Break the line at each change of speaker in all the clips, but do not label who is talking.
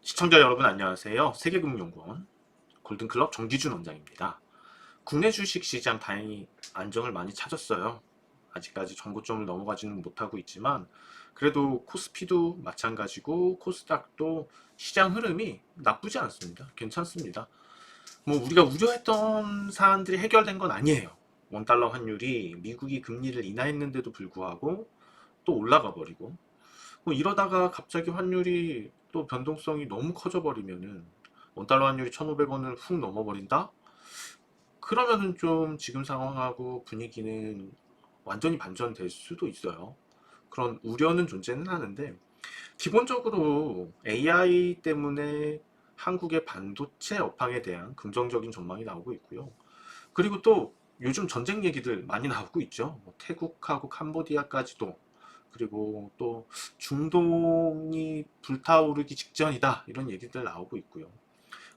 시청자 여러분 안녕하세요. 세계금융연구원 골든클럽 정기준 원장입니다. 국내 주식시장 다행히 안정을 많이 찾았어요. 아직까지 전고점을 넘어가지는 못하고 있지만 그래도 코스피도 마찬가지고 코스닥도 시장 흐름이 나쁘지 않습니다. 괜찮습니다. 뭐 우리가 우려했던 사안들이 해결된 건 아니에요. 원달러 환율이 미국이 금리를 인하했는데도 불구하고 또 올라가 버리고 뭐 이러다가 갑자기 환율이 또 변동성이 너무 커져 버리면은 원달러 환율이 1,500원을 훅 넘어버린다? 그러면은 좀 지금 상황하고 분위기는 완전히 반전될 수도 있어요. 그런 우려는 존재는 하는데 기본적으로 AI 때문에 한국의 반도체 업황에 대한 긍정적인 전망이 나오고 있고요. 그리고 또 요즘 전쟁 얘기들 많이 나오고 있죠. 뭐 태국하고 캄보디아까지도, 그리고 또 중동이 불타오르기 직전이다 이런 얘기들 나오고 있고요.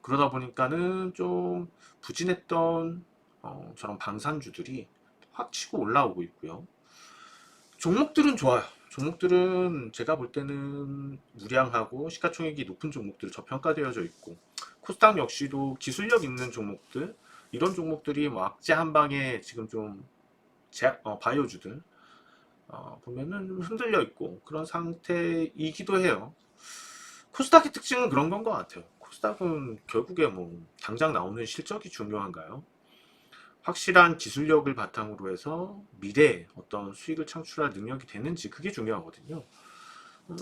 그러다 보니까는 좀 부진했던 저런 방산주들이 확 치고 올라오고 있고요. 종목들은 좋아요. 종목들은 제가 볼 때는 무량하고 시가총액이 높은 종목들 저평가되어져 있고, 코스닥 역시도 기술력 있는 종목들, 이런 종목들이 뭐 악재 한 방에 지금 좀 바이오주들 보면은 좀 흔들려 있고 그런 상태이기도 해요. 코스닥의 특징은 그런 건 것 같아요. 코스닥은 결국에 뭐 당장 나오는 실적이 중요한가요? 확실한 기술력을 바탕으로 해서 미래에 어떤 수익을 창출할 능력이 되는지, 그게 중요하거든요.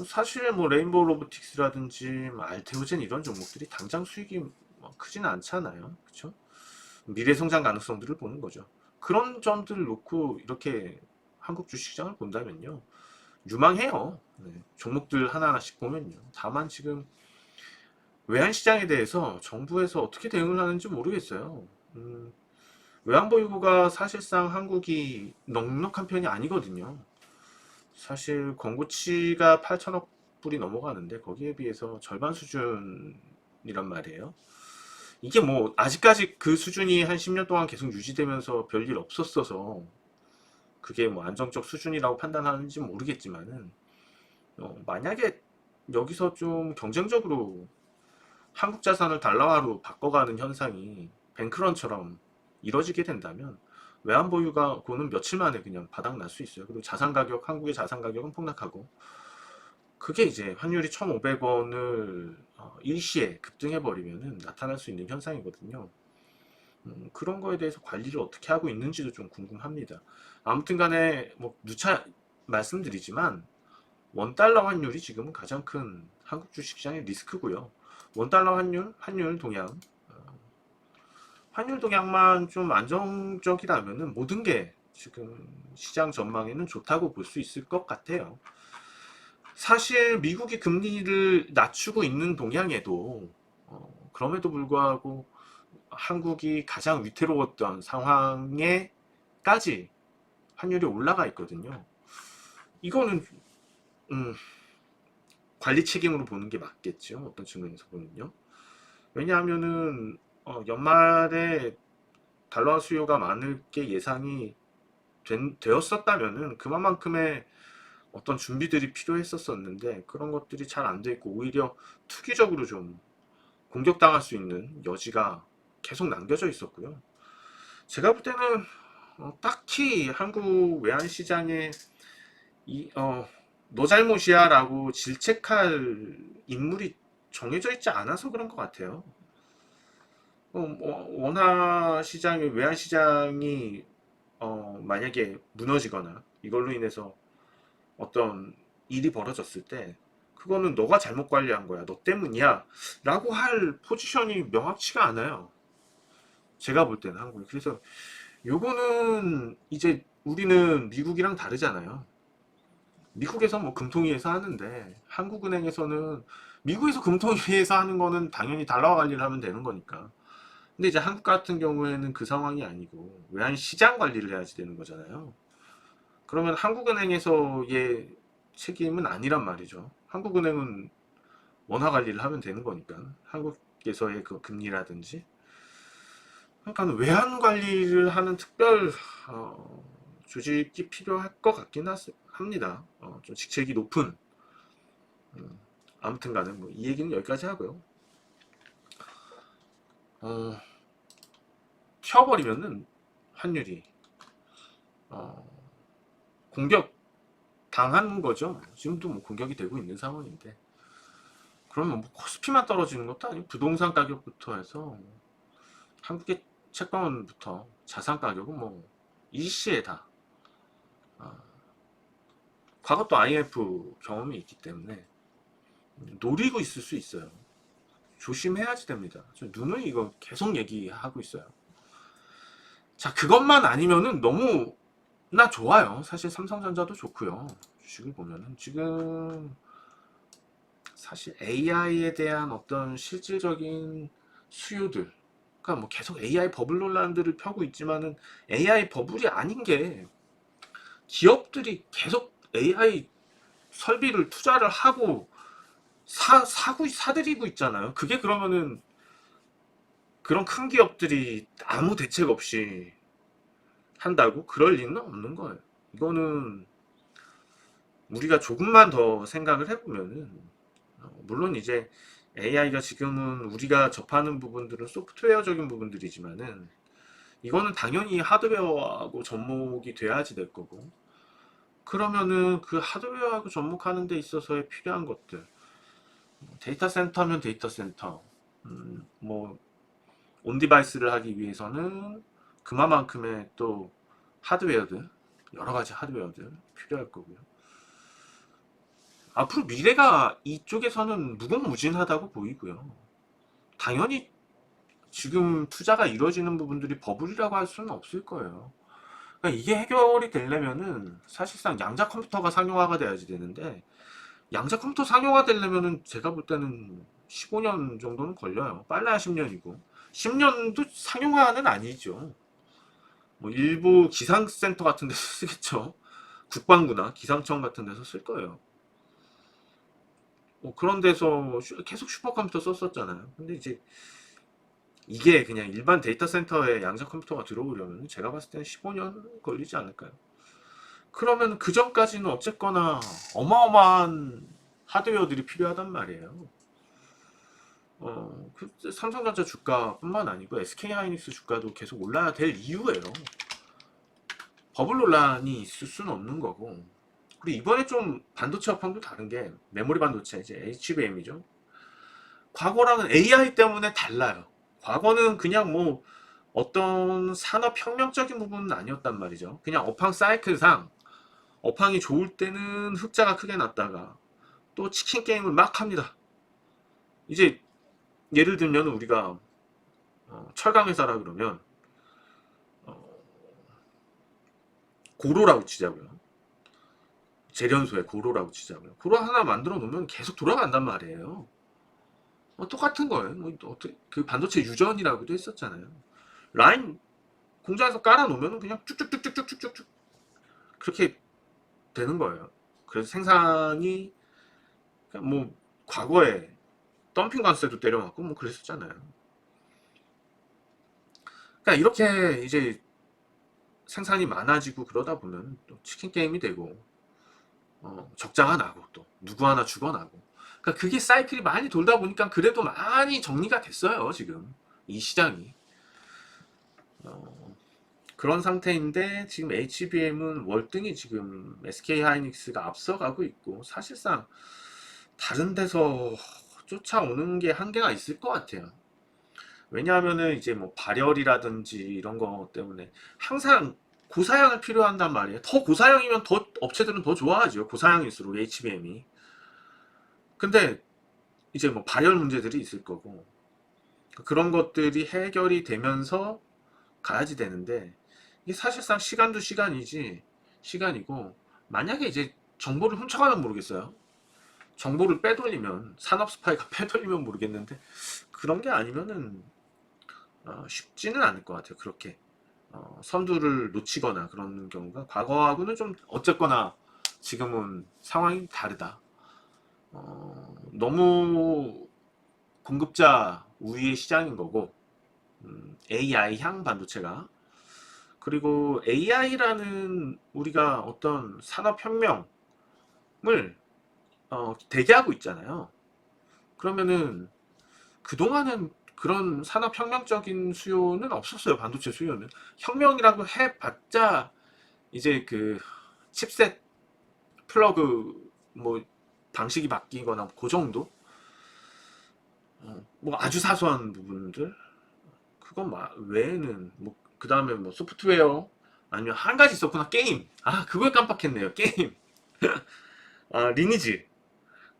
사실 뭐 레인보우 로보틱스라든지 뭐 알테오젠 이런 종목들이 당장 수익이 뭐 크지는 않잖아요. 그렇죠? 미래 성장 가능성들을 보는 거죠. 그런 점들을 놓고 이렇게 한국 주식시장을 본다면요, 유망해요. 네, 종목들 하나하나씩 보면요. 다만 지금 외환시장에 대해서 정부에서 어떻게 대응을 하는지 모르겠어요. 외환보유고가 사실상 한국이 넉넉한 편이 아니거든요. 사실 권고치가 8천억 불이 넘어가는데 거기에 비해서 절반 수준이란 말이에요. 이게 뭐 아직까지 그 수준이 한 10년 동안 계속 유지되면서 별일 없었어서 그게 뭐 안정적 수준이라고 판단하는지 모르겠지만은, 만약에 여기서 좀 경쟁적으로 한국 자산을 달러화로 바꿔가는 현상이 뱅크런처럼 이뤄지게 된다면 외환 보유가 고는 며칠 만에 그냥 바닥 날 수 있어요. 그리고 자산 가격, 한국의 자산 가격은 폭락하고, 그게 이제 환율이 1,500원을 일시에 급등해 버리면은 나타날 수 있는 현상이거든요. 그런 거에 대해서 관리를 어떻게 하고 있는지도 좀 궁금합니다. 아무튼 간에 뭐 누차 말씀드리지만 원달러 환율이 지금은 가장 큰 한국 주식시장의 리스크고요. 원달러 환율 동향, 환율 동향만 좀 안정적이라면은 모든 게 지금 시장 전망에는 좋다고 볼 수 있을 것 같아요. 사실 미국이 금리를 낮추고 있는 동향에도 그럼에도 불구하고 한국이 가장 위태로웠던 상황에까지 환율이 올라가 있거든요. 이거는 음, 관리 책임으로 보는 게 맞겠죠. 어떤 측면에서 보면요. 왜냐하면은 연말에 달러 수요가 많을 게 예상이 되었었다면은 그만큼의 어떤 준비들이 필요했었었는데 그런 것들이 잘 안 돼 있고 오히려 투기적으로 좀 공격당할 수 있는 여지가 계속 남겨져 있었고요. 제가 볼 때는 딱히 한국 외환시장에 너 잘못이야 라고 질책할 인물이 정해져 있지 않아서 그런 것 같아요. 원화 시장이, 외환 시장이 만약에 무너지거나 이걸로 인해서 어떤 일이 벌어졌을 때 그거는 너가 잘못 관리한 거야, 너 때문이야 라고 할 포지션이 명확치가 않아요. 제가 볼 때는 한국이. 그래서 요거는 이제 우리는 미국이랑 다르잖아요. 미국에서 뭐 금통위에서 하는데 한국은행에서는, 미국에서 금통위에서 하는 거는 당연히 달러화 관리를 하면 되는 거니까. 근데 이제 한국 같은 경우에는 그 상황이 아니고 외환 시장 관리를 해야지 되는 거잖아요. 그러면 한국은행에서의 책임은 아니란 말이죠. 한국은행은 원화 관리를 하면 되는 거니까. 한국에서의 그 금리라든지. 그러니까 외환 관리를 하는 특별 조직이 필요할 것 같긴 합니다. 좀 직책이 높은 아무튼간에 뭐 이 얘기는 여기까지 하고요. 튀어버리면은 환율이 공격 당하는 거죠. 지금도 뭐 공격이 되고 있는 상황인데, 그러면 뭐 코스피만 떨어지는 것도 아니고 부동산 가격부터 해서 한국의 채권부터 자산 가격은 뭐 일시에 다 과거 또 IMF 경험이 있기 때문에 노리고 있을 수 있어요. 조심해야지 됩니다. 저 누누이 이거 계속 얘기하고 있어요. 자, 그것만 아니면은 너무나 좋아요. 사실 삼성전자도 좋고요. 주식을 보면은 지금 사실 AI에 대한 어떤 실질적인 수요들, 그러니까 뭐 계속 AI 버블 논란들을 펴고 있지만은 AI 버블이 아닌 게 기업들이 계속 AI 설비를 투자를 하고 사들이고 있잖아요. 그게 그러면은 그런 큰 기업들이 아무 대책 없이 한다고? 그럴 리는 없는 거예요. 이거는 우리가 조금만 더 생각을 해보면은 물론 이제 AI가 지금은 우리가 접하는 부분들은 소프트웨어적인 부분들이지만은 이거는 당연히 하드웨어하고 접목이 돼야지 될 거고, 그러면은 그 하드웨어하고 접목하는 데 있어서의 필요한 것들, 데이터 센터면 데이터 센터, 뭐 온디바이스를 하기 위해서는 그만큼의 또 하드웨어들, 여러 가지 하드웨어들 필요할 거고요. 앞으로 미래가 이쪽에서는 무궁무진하다고 보이고요. 당연히 지금 투자가 이루어지는 부분들이 버블이라고 할 수는 없을 거예요. 그러니까 이게 해결이 되려면은 사실상 양자 컴퓨터가 상용화가 돼야지 되는데, 양자 컴퓨터 상용화 되려면은 제가 볼 때는 15년 정도는 걸려요. 빨라야 10년이고 10년도 상용화는 아니죠. 뭐 일부 기상센터 같은 데서 쓰겠죠. 국방부나 기상청 같은 데서 쓸 거예요. 뭐 그런 데서 계속 슈퍼컴퓨터 썼었잖아요. 근데 이제 이게 그냥 일반 데이터 센터에 양자 컴퓨터가 들어오려면 제가 봤을 때는 15년 걸리지 않을까요? 그러면 그 전까지는 어쨌거나 어마어마한 하드웨어들이 필요하단 말이에요. 그 삼성전자 주가뿐만 아니고 SK하이닉스 주가도 계속 올라야 될 이유예요. 버블 논란이 있을 수는 없는 거고. 그리고 이번에 좀 반도체 업황도 다른 게 메모리 반도체, 이제 HBM이죠. 과거랑은 AI 때문에 달라요. 과거는 그냥 뭐 어떤 산업혁명적인 부분은 아니었단 말이죠. 그냥 업황 사이클상 업황이 좋을 때는 흑자가 크게 났다가 또 치킨 게임을 막 합니다. 이제 예를 들면 우리가 철강 회사라 그러면 고로라고 치자고요. 재련소에 고로라고 치자고요. 고로 하나 만들어 놓으면 계속 돌아간단 말이에요. 똑같은 거예요. 뭐 어떻게 그 반도체 유전이라고도 했었잖아요. 라인 공장에서 깔아 놓으면 그냥 쭉쭉쭉쭉쭉쭉쭉 그렇게 되는 거예요. 그래서 생산이 뭐 과거에 덤핑 관세도 때려맞고 뭐 그랬었잖아요. 그러니까 이렇게 이제 생산이 많아지고 그러다 보면 또 치킨 게임이 되고 적자가 나고 또 누구 하나 죽어나고, 그러니까 그게 사이클이 많이 돌다 보니까 그래도 많이 정리가 됐어요. 지금 이 시장이 그런 상태인데, 지금 HBM은 월등히 지금 SK하이닉스가 앞서가고 있고 사실상 다른 데서 쫓아오는 게 한계가 있을 것 같아요. 왜냐하면은 이제 뭐 발열이라든지 이런 거 때문에 항상 고사양을 필요한단 말이에요. 더 고사양이면 더 업체들은 더 좋아하죠. 고사양일수록 HBM이. 근데 이제 뭐 발열 문제들이 있을 거고 그런 것들이 해결이 되면서 가야지 되는데, 이게 사실상 시간도 시간이고, 만약에 이제 정보를 훔쳐가면 모르겠어요. 정보를 빼돌리면, 산업 스파이가 빼돌리면 모르겠는데 그런 게 아니면은 쉽지는 않을 것 같아요. 그렇게 선두를 놓치거나 그런 경우가, 과거하고는 좀 어쨌거나 지금은 상황이 다르다. 너무 공급자 우위의 시장인 거고, AI 향 반도체가, 그리고 AI라는 우리가 어떤 산업혁명을 대기하고 있잖아요. 그러면은 그동안은 그런 산업혁명적인 수요는 없었어요. 반도체 수요는. 혁명이라고 해봤자 이제 그 칩셋 플러그 뭐 방식이 바뀌거나 그 정도? 뭐 아주 사소한 부분들? 그건 외에는 뭐 그 다음에 뭐 소프트웨어 아니면 한 가지 있었구나. 게임. 아, 그걸 깜빡했네요. 게임. 아,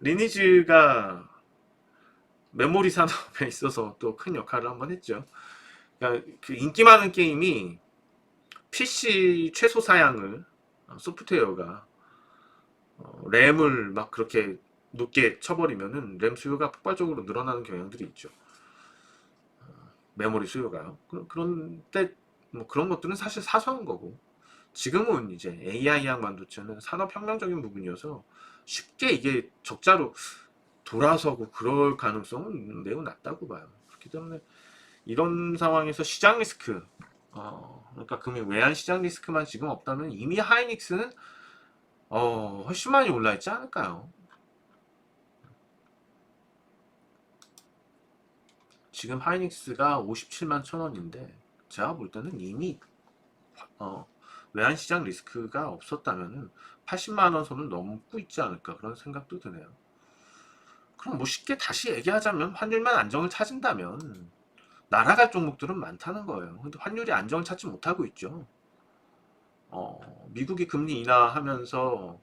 리니지가 메모리 산업에 있어서 또 큰 역할을 한번 했죠. 그러니까 그 인기 많은 게임이 PC 최소 사양을 소프트웨어가 램을 막 그렇게 높게 쳐버리면은 램 수요가 폭발적으로 늘어나는 경향들이 있죠. 메모리 수요가요. 그런데 뭐 그런 것들은 사실 사소한 거고, 지금은 이제 AI향 반도체는 산업혁명적인 부분이어서 쉽게 이게 적자로 돌아서고 그럴 가능성은 매우 낮다고 봐요. 그렇기 때문에 이런 상황에서 시장 리스크, 그러니까 금융 외환 시장 리스크만 지금 없다면 이미 하이닉스는 훨씬 많이 올라있지 않을까요? 지금 하이닉스가 57만 천 원인데 제가 볼 때는 이미 어, 외환시장 리스크가 없었다면은 80만 원 선을 넘고 있지 않을까 그런 생각도 드네요. 그럼 뭐 쉽게 다시 얘기하자면 환율만 안정을 찾은다면 날아갈 종목들은 많다는 거예요. 근데 환율이 안정을 찾지 못하고 있죠. 미국이 금리 인하하면서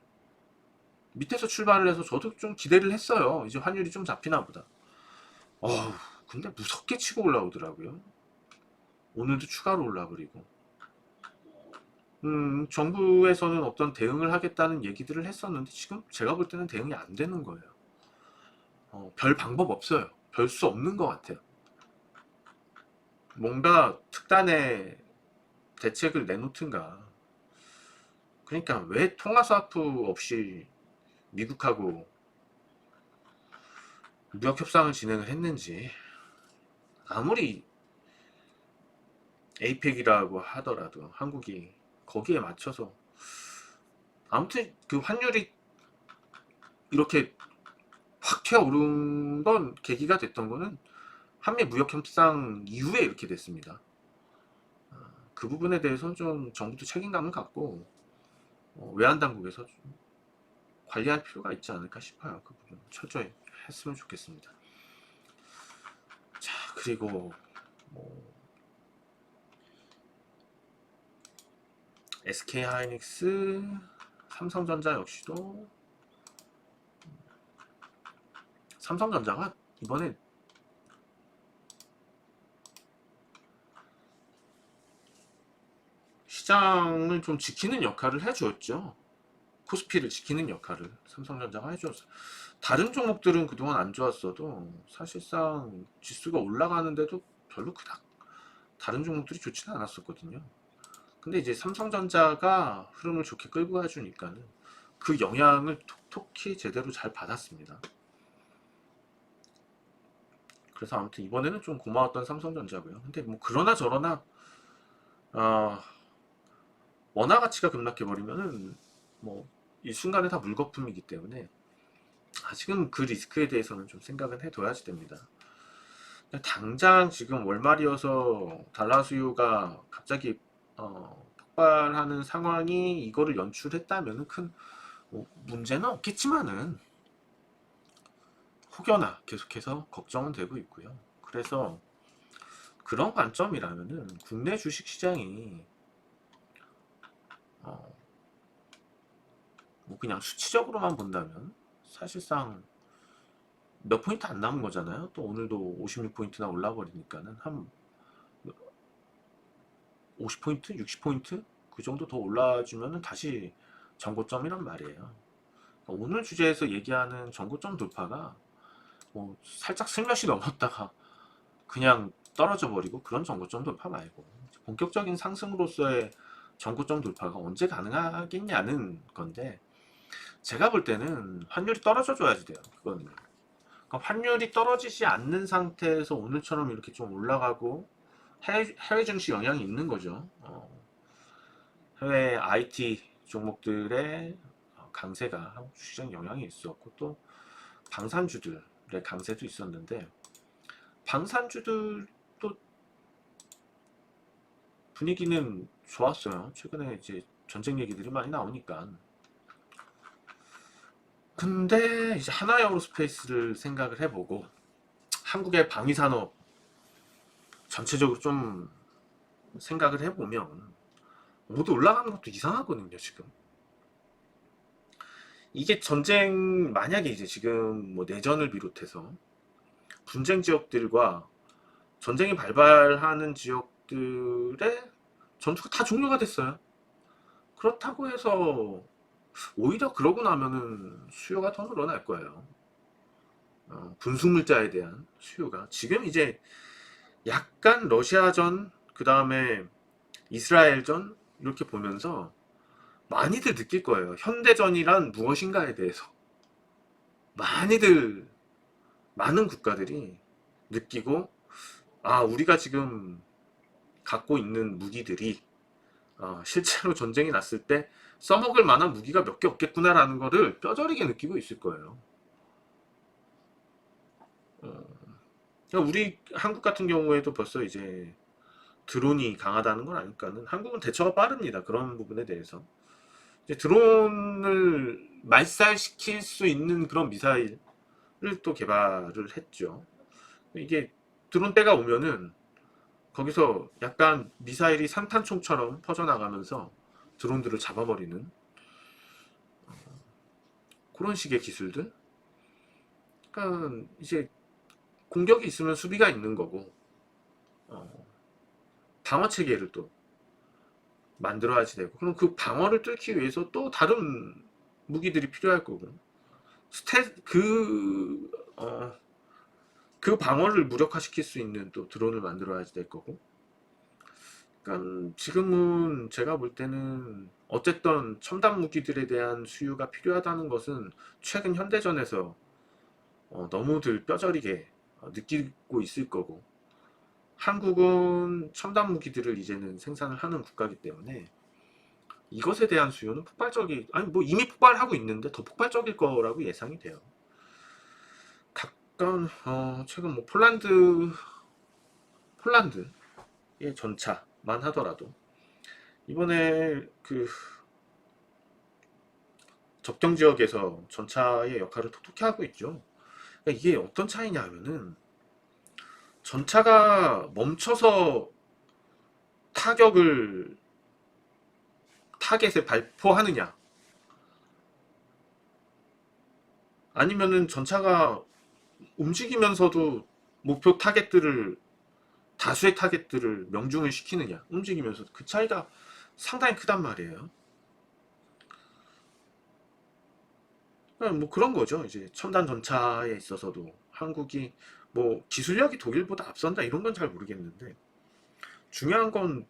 밑에서 출발을 해서 저도 좀 기대를 했어요. 이제 환율이 좀 잡히나 보다. 근데 무섭게 치고 올라오더라고요. 오늘도 추가로 올라버리고. 정부에서는 어떤 대응을 하겠다는 얘기들을 했었는데 지금 제가 볼 때는 대응이 안 되는 거예요. 별 방법 없어요. 별 수 없는 것 같아요. 뭔가 특단의 대책을 내놓든가. 그러니까 왜 통화스와프 없이 미국하고 무역 협상을 진행을 했는지, 아무리 에이펙이라고 하더라도 한국이 거기에 맞춰서, 아무튼 그 환율이 이렇게 확 튀어오른 건, 계기가 됐던 거는 한미 무역 협상 이후에 이렇게 됐습니다. 그 부분에 대해서는 좀 정부도 책임감을 갖고 외환 당국에서 좀 관리할 필요가 있지 않을까 싶어요. 그 부분 철저히 했으면 좋겠습니다. 자, 그리고 뭐 SK 하이닉스, 삼성전자 역시도, 삼성전자가 이번에 시장을 좀 지키는 역할을 해주었죠. 코스피를 지키는 역할을 삼성전자가 해주었어요. 다른 종목들은 그동안 안 좋았어도 사실상 지수가 올라가는데도 별로 그닥 다른 종목들이 좋지는 않았었거든요. 근데 이제 삼성전자가 흐름을 좋게 끌고 가주니까는 그 영향을 톡톡히 제대로 잘 받았습니다. 그래서 아무튼 이번에는 좀 고마웠던 삼성전자고요. 근데 뭐 그러나 저러나 아, 원화 가치가 급락해 버리면은 뭐 이 순간에 다 물거품이기 때문에 아직은 그 리스크에 대해서는 좀 생각은 해둬야지 됩니다. 당장 지금 월말이어서 달러 수요가 갑자기 폭발하는 상황이 이거를 연출했다면 큰 문제는 없겠지만은 혹여나 계속해서 걱정은 되고 있고요. 그래서 그런 관점이라면은 국내 주식 시장이 뭐 그냥 수치적으로만 본다면 사실상 몇 포인트 안 남은 거잖아요. 또 오늘도 56포인트나 올라버리니까는 한 50포인트, 60포인트 그 정도 더 올라주면은 다시 정고점이란 말이에요. 그러니까 오늘 주제에서 얘기하는 정고점 돌파가 뭐 살짝 슬며시 넘었다가 그냥 떨어져 버리고 그런 정고점 돌파 말고 본격적인 상승으로서의 정고점 돌파가 언제 가능하겠냐는 건데, 제가 볼 때는 환율이 떨어져 줘야지 돼요. 그거는. 그러니까 환율이 떨어지지 않는 상태에서 오늘처럼 이렇게 좀 올라가고 해외 증시 영향이 있는 거죠. 해외 IT 종목들의 강세가 한국 시장 영향이 있었고, 또 방산주들 강세도 있었는데 방산주들도 분위기는 좋았어요. 최근에 이제 전쟁 얘기들이 많이 나오니까. 근데 이제 하나에어로스페이스를 생각을 해보고 한국의 방위산업 전체적으로 좀 생각을 해보면 모두 올라가는 것도 이상하거든요, 지금. 이게 전쟁, 만약에 이제 지금 뭐 내전을 비롯해서 분쟁 지역들과 전쟁이 발발하는 지역들의 전투가 다 종료가 됐어요. 그렇다고 해서 오히려 그러고 나면은 수요가 더 늘어날 거예요. 분수물자에 대한 수요가. 지금 이제 약간 러시아전, 그 다음에 이스라엘전 이렇게 보면서 많이들 느낄 거예요. 현대전이란 무엇인가에 대해서. 많은 국가들이 느끼고, 아, 우리가 지금 갖고 있는 무기들이 실제로 전쟁이 났을 때 써먹을 만한 무기가 몇 개 없겠구나라는 거를 뼈저리게 느끼고 있을 거예요. 그러니까 우리 한국 같은 경우에도 벌써 이제 드론이 강하다는 건 아니까는 한국은 대처가 빠릅니다. 그런 부분에 대해서. 이제 드론을 말살시킬 수 있는 그런 미사일을 또 개발을 했죠. 이게 드론 때가 오면은 거기서 약간 미사일이 산탄총처럼 퍼져나가면서 드론들을 잡아버리는 그런 식의 기술들. 그러니까 이제 공격이 있으면 수비가 있는 거고, 방어 체계를 또 만들어야지 되고, 그럼 그 방어를 뚫기 위해서 또 다른 무기들이 필요할 거고, 그 방어를 무력화시킬 수 있는 또 드론을 만들어야지 될 거고. 그러니까 지금은 제가 볼 때는 어쨌든 첨단 무기들에 대한 수요가 필요하다는 것은 최근 현대전에서 너무들 뼈저리게 느끼고 있을 거고, 한국은 첨단 무기들을 이제는 생산을 하는 국가이기 때문에 이것에 대한 수요는 아니 뭐 이미 폭발하고 있는데 더 폭발적일 거라고 예상이 돼요. 가까운 최근 뭐 폴란드의 전차만 하더라도 이번에 그 접경 지역에서 전차의 역할을 톡톡히 하고 있죠. 그러니까 이게 어떤 차이냐 하면은 전차가 멈춰서 타격을 타겟에 발포하느냐, 아니면은 전차가 움직이면서도 목표 타겟들을 다수의 타겟들을 명중을 시키느냐, 움직이면서. 그 차이가 상당히 크단 말이에요. 뭐 그런 거죠. 이제 첨단 전차에 있어서도 한국이 뭐 기술력이 독일보다 앞선다 이런 건 잘 모르겠는데, 중요한 건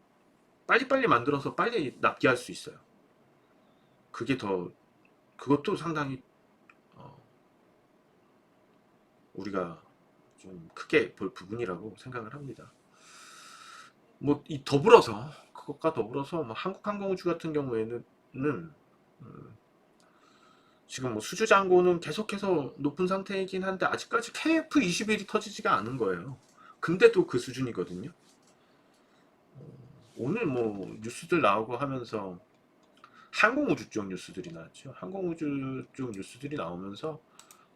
빨리빨리 만들어서 빨리 납기할 수 있어요. 그것도 상당히 우리가 좀 크게 볼 부분이라고 생각을 합니다. 뭐 이 더불어서 그것과 더불어서 뭐 한국항공우주 같은 경우에는 지금 뭐 수주 잔고는 계속해서 높은 상태이긴 한데 아직까지 KF-21이 터지지가 않은 거예요. 근데도 그 수준이거든요. 오늘 뭐 뉴스들 나오고 하면서 항공우주 쪽 뉴스들이 나왔죠. 항공우주 쪽 뉴스들이 나오면서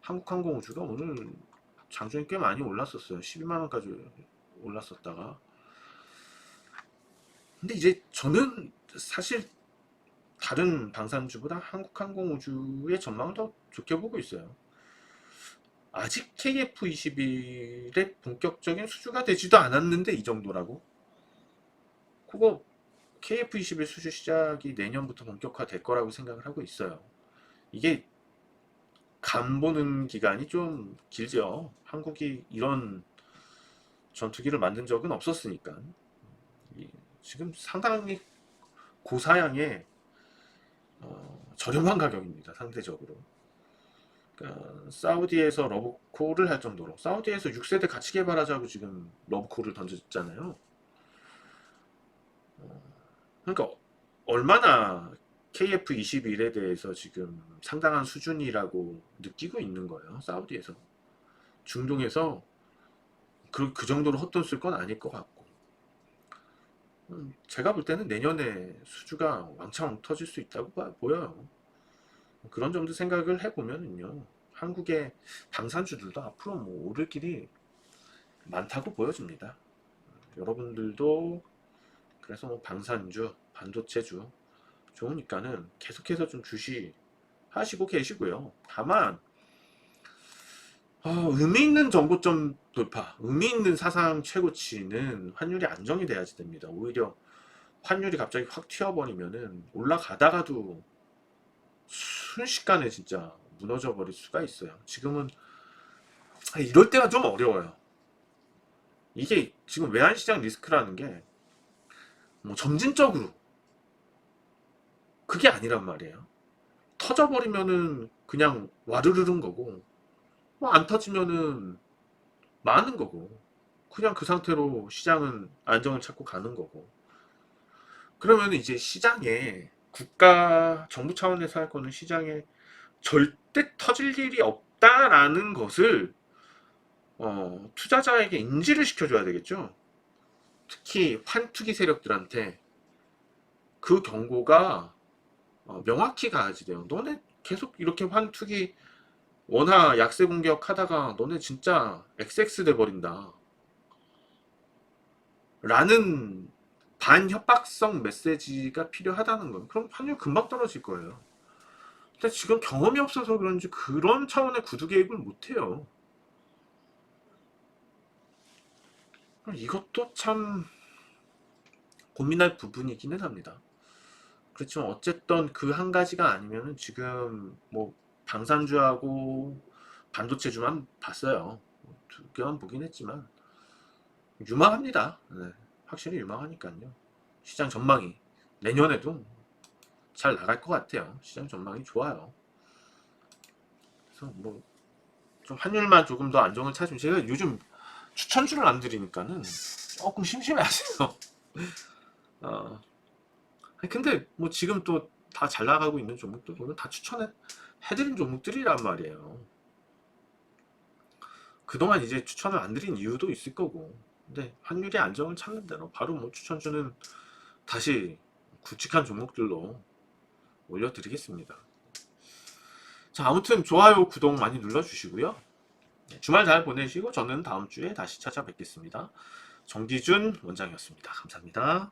한국항공우주가 오늘 장중에 꽤 많이 올랐었어요. 12만 원까지 올랐었다가. 근데 이제 저는 사실 다른 방산주보다 한국항공우주의 전망을 더 좋게 보고 있어요. 아직 KF-21의 본격적인 수주가 되지도 않았는데 이 정도라고? 그거 KF-21 수주 시작이 내년부터 본격화될 거라고 생각을 하고 있어요. 이게 간 보는 기간이 좀 길죠. 한국이 이런 전투기를 만든 적은 없었으니까. 지금 상당히 고사양의 저렴한 가격입니다. 상대적으로. 그러니까 사우디에서 러브콜을 할 정도로, 사우디에서 6세대 같이 개발하자고 지금 러브콜을 던졌잖아요. 그러니까 얼마나 KF-21에 대해서 지금 상당한 수준이라고 느끼고 있는 거예요. 사우디에서. 중동에서 그 정도로 헛돈 쓸 건 아닐 것 같고, 제가 볼 때는 내년에 수주가 왕창 터질 수 있다고 보여요. 그런 점도 생각을 해보면은요, 한국의 방산주들도 앞으로 뭐 오를 길이 많다고 보여집니다. 여러분들도 그래서 뭐 방산주, 반도체주 좋으니까는 계속해서 좀 주시하시고 계시고요. 다만 의미 있는 전고점 돌파, 의미 있는 사상 최고치는 환율이 안정이 돼야지 됩니다. 오히려 환율이 갑자기 확 튀어버리면은 올라가다가도 순식간에 진짜 무너져 버릴 수가 있어요. 지금은 이럴 때가 좀 어려워요. 이게 지금 외환시장 리스크라는 게 뭐 점진적으로 그게 아니란 말이에요. 터져버리면은 그냥 와르르른 거고, 뭐 안 터지면은 많은 거고, 그냥 그 상태로 시장은 안정을 찾고 가는 거고. 그러면 이제 시장에 국가 정부 차원에서 할 거는 시장에 절대 터질 일이 없다라는 것을 투자자에게 인지를 시켜줘야 되겠죠. 특히 환투기 세력들한테 그 경고가 명확히 가야지 돼요. 너네 계속 이렇게 환투기 원화 약세 공격하다가 너네 진짜 XX 돼 버린다 라는 반협박성 메시지가 필요하다는 거예요. 그럼 환율 금방 떨어질 거예요. 근데 지금 경험이 없어서 그런지 그런 차원의 구두 개입을 못해요. 이것도 참 고민할 부분이기는 합니다. 그렇지만 어쨌든 그 한 가지가 아니면은 지금 뭐 방산주하고 반도체주만 봤어요. 두 개만 보긴 했지만 유망합니다. 네, 확실히 유망하니까요. 시장 전망이 내년에도 잘 나갈 것 같아요. 시장 전망이 좋아요. 그래서 뭐 좀 환율만 조금 더 안정을 찾으면, 제가 요즘 추천주를 안 드리니까는 조금 심심해하세요. 어, 근데 뭐 지금 또 다 잘 나가고 있는 종목들 보면 다 추천해드린 종목들이란 말이에요. 그동안 이제 추천을 안 드린 이유도 있을 거고, 근데 환율이 안정을 찾는 대로 바로 뭐 추천주는 다시 굵직한 종목들로 올려드리겠습니다. 자, 아무튼 좋아요, 구독 많이 눌러주시고요. 주말 잘 보내시고 저는 다음 주에 다시 찾아뵙겠습니다. 정기준 원장이었습니다. 감사합니다.